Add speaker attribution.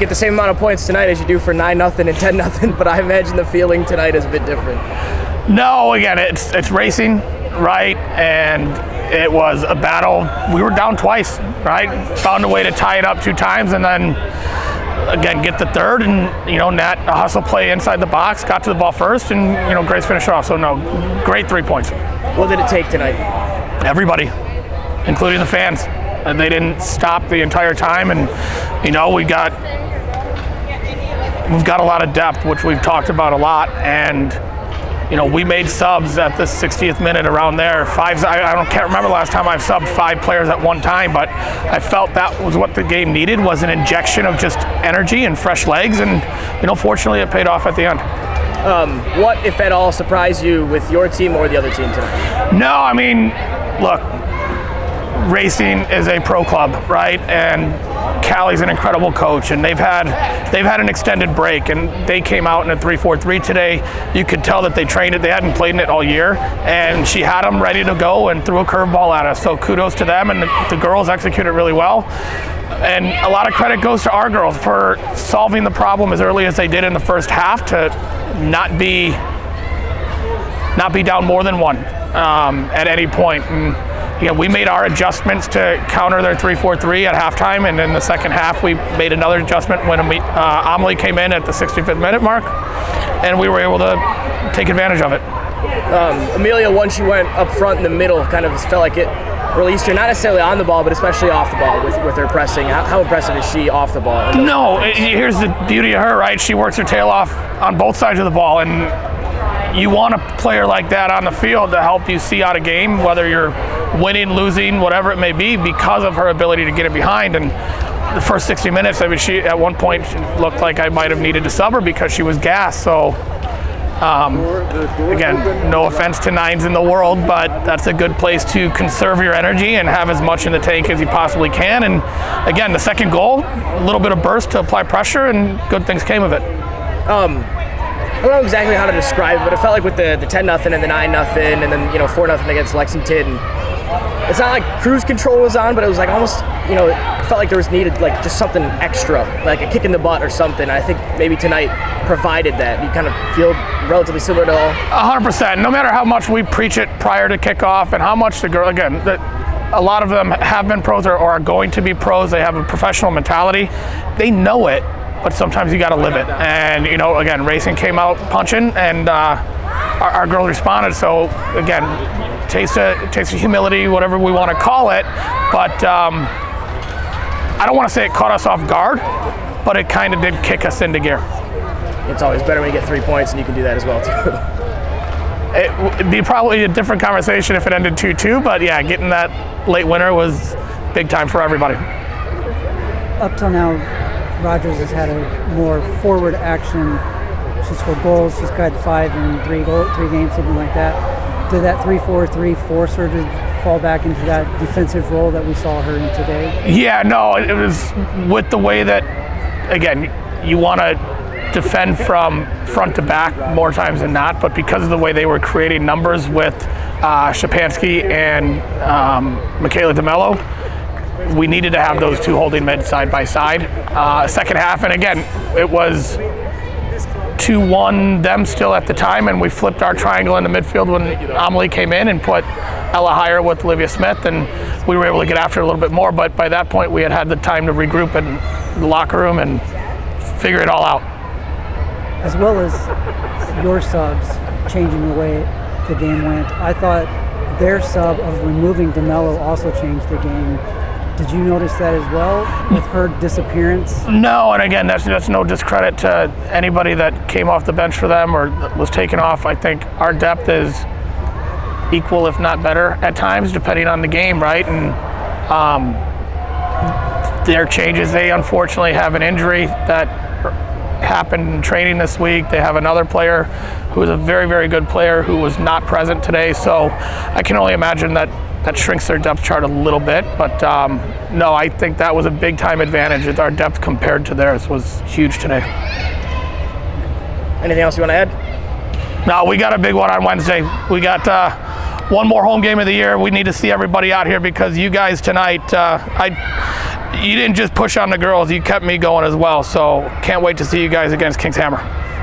Speaker 1: get the same amount of points tonight as you do for 9-0 and 10-0, but I imagine the feeling tonight is a bit different.
Speaker 2: No, again, it's racing, right? And it was a battle. We were down twice, right? Found a way to tie it up 2 times, and then again get the third, and Nat a hustle play inside the box, got to the ball first, and Grace finished off. So no, great 3 points.
Speaker 1: What did it take tonight?
Speaker 2: Everybody, including the fans. They didn't stop the entire time, and we've got a lot of depth, which we've talked about a lot, and we made subs at the 60th minute around there. Can't remember the last time I've subbed 5 players at one time, but I felt that was what the game needed, was an injection of just energy and fresh legs, and fortunately it paid off at the end.
Speaker 1: What, if at all, surprised you with your team or the other team tonight?
Speaker 2: No, I mean, look, racing is a pro club, right? And Callie's an incredible coach, and they've had an extended break, and they came out in a 3-4-3 today. You could tell that they trained it. They hadn't played in it all year, and she had them ready to go and threw a curveball at us. So kudos to them, and the girls executed really well. And a lot of credit goes to our girls for solving the problem as early as they did in the first half to not be down more than 1 at any point. And we made our adjustments to counter their 3-4-3 at halftime, and in the second half we made another adjustment when Amelie came in at the 65th minute mark, and we were able to take advantage of it.
Speaker 1: Amelia, once you went up front in the middle, kind of felt like it released her, not necessarily on the ball, but especially off the ball with her pressing. How impressive is she off the ball?
Speaker 2: No, here's the beauty of her, right? She works her tail off on both sides of the ball, and you want a player like that on the field to help you see out a game, whether you're winning, losing, whatever it may be, because of her ability to get it behind. And the first 60 minutes, I mean, she at one point looked like I might have needed to sub her because she was gassed. So again, no offense to 9s in the world, but that's a good place to conserve your energy and have as much in the tank as you possibly can. And again, the second goal, a little bit of burst to apply pressure, and good things came of it.
Speaker 1: I don't know exactly how to describe it, but it felt like with the 10-0 and the 9-0 and then 4-0 against Lexington, it's not like cruise control was on, but it was like almost, it felt like there was needed like just something extra, like a kick in the butt or something. I think maybe tonight provided that. You kind of feel relatively similar to all?
Speaker 2: 100%. No matter how much we preach it prior to kickoff and how much the girl, again, a lot of them have been pros or are going to be pros. They have a professional mentality. They know it, but sometimes you got to live it. And, again, racing came out punching, and our girls responded. So, again, taste of humility, whatever we want to call it. But I don't want to say it caught us off guard, but it kind of did kick us into gear.
Speaker 1: It's always better when you get 3 points, and you can do that as well, too.
Speaker 2: It would be probably a different conversation if it ended 2-2, but yeah, getting that late winner was big time for everybody.
Speaker 3: Up till now, Rogers has had a more forward action. She scored goals. She's got 5 in 3 games, something like that. Did that 3-4-3 force her to fall back into that defensive role that we saw her in today?
Speaker 2: Yeah, no, it was with the way that, again, you want to defend from front to back more times than not, but because of the way they were creating numbers with Shapansky and Michaela DeMello, we needed to have those two holding mid side by side. Second half, and again, it was 2-1 them still at the time, and we flipped our triangle in the midfield when Amelie came in and put Ella higher with Olivia Smith, and we were able to get after it a little bit more, but by that point we had had the time to regroup in the locker room and figure it all out.
Speaker 3: As well as your subs changing the way the game went, I thought their sub of removing DeMello also changed the game. Did you notice that as well with her disappearance?
Speaker 2: No, and again, that's no discredit to anybody that came off the bench for them or was taken off. I think our depth is equal, if not better, at times, depending on the game, right? And their changes, they unfortunately have an injury that happened in training this week. They have another player who is a very, very good player who was not present today. So I can only imagine that shrinks their depth chart a little bit. But no, I think that was a big time advantage. Our depth compared to theirs was huge today.
Speaker 1: Anything else you want to add?
Speaker 2: No, we got a big one on Wednesday. We got one more home game of the year. We need to see everybody out here because you guys tonight, you didn't just push on the girls, you kept me going as well. So can't wait to see you guys against Kings Hammer.